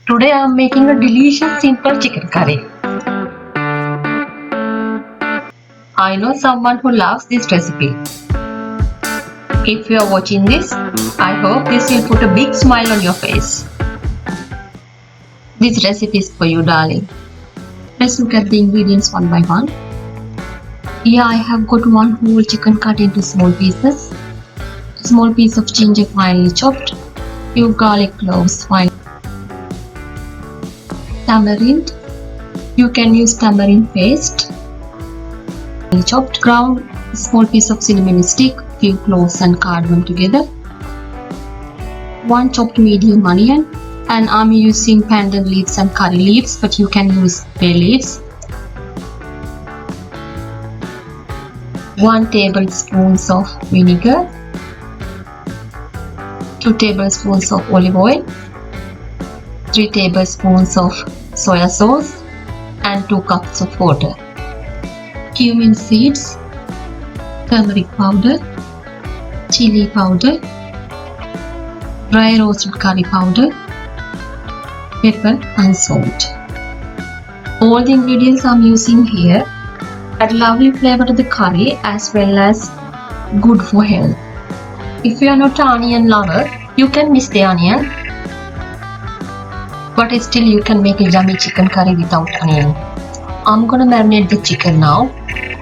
Today I am making a delicious simple chicken curry. I know someone who loves this recipe. If you are watching this, I hope this will put a big smile on your face. This recipe is for you, darling. Let's look at the ingredients one by one. Here I have got one whole chicken cut into small pieces, a small piece of ginger finely chopped, few garlic cloves finely, tamarind, you can use tamarind paste, chopped ground, a small piece of cinnamon stick, few cloves and cardamom together, one chopped medium onion, and I'm using pandan leaves and curry leaves, but you can use bay leaves, 1 tablespoon of vinegar, 2 tablespoons of olive oil, 3 tablespoons of soya sauce, and 2 cups of water. Cumin seeds, turmeric powder, chilli powder, dry roasted curry powder, pepper and salt. All the ingredients I'm using here add lovely flavor to the curry as well as good for health. If you are not an onion lover, you can miss the onion, but still you can make a yummy chicken curry without onion. I'm gonna marinate the chicken now.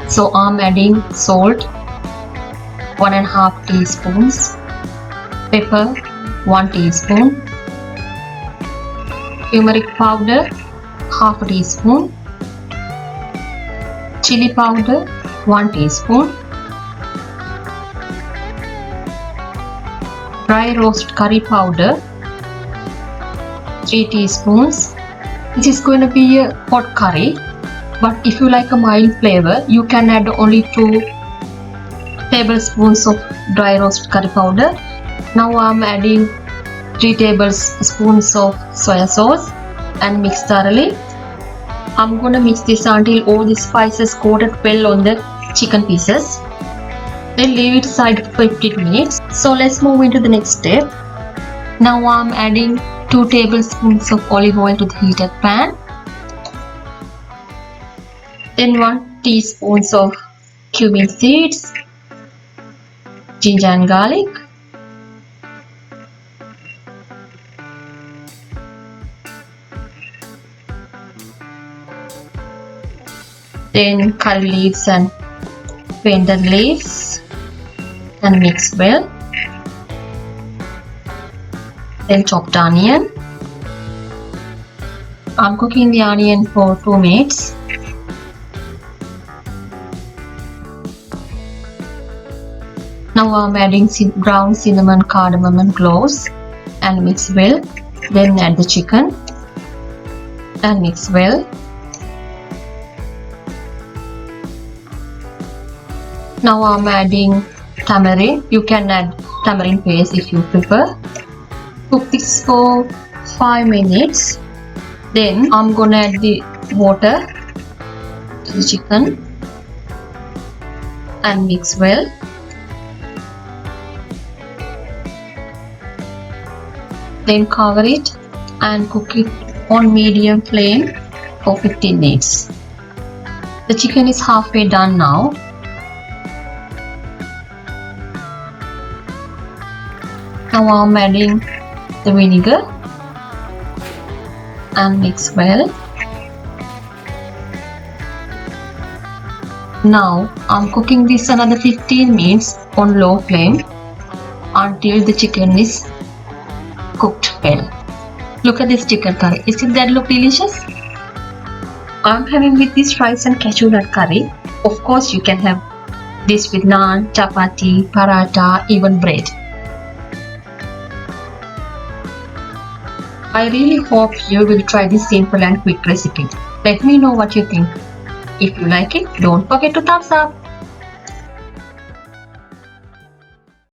So I'm adding salt 1.5 teaspoons, pepper 1 teaspoon, turmeric powder 1/2 teaspoon, chilli powder 1 teaspoon, dry roast curry powder 3 teaspoons. This is going to be a hot curry, but if you like a mild flavor, you can add only 2 tablespoons of dry roast curry powder. Now I'm adding 3 tablespoons of soya sauce and mix thoroughly. I'm gonna mix this until all the spices coated well on the chicken pieces. Then leave it aside for 15 minutes. So let's move into the next step. Now I'm adding 2 tablespoons of olive oil to the heated pan. Then 1 teaspoon of cumin seeds, ginger and garlic, then curry leaves and pandan leaves and mix well. Then chopped onion. I'm cooking the onion for 2 minutes. Now I'm adding ground cinnamon, cardamom and cloves and mix well. Then add the chicken and mix well. Now I'm adding tamarind. You can add tamarind paste if you prefer. Cook this for 5 minutes. Then I'm gonna add the water to the chicken and mix well. Then cover it and cook it on medium flame for 15 minutes. The chicken is halfway done now. Now I'm adding the vinegar and mix well. Now I'm cooking this another 15 minutes on low flame until the chicken is cooked well. Look at this chicken curry. Isn't that look delicious? I'm having with this rice and cashew nut curry. Of course you can have this with naan, chapati, paratha, even bread. I really hope you will try this simple and quick recipe. Let me know what you think. If you like it, don't forget to thumbs up.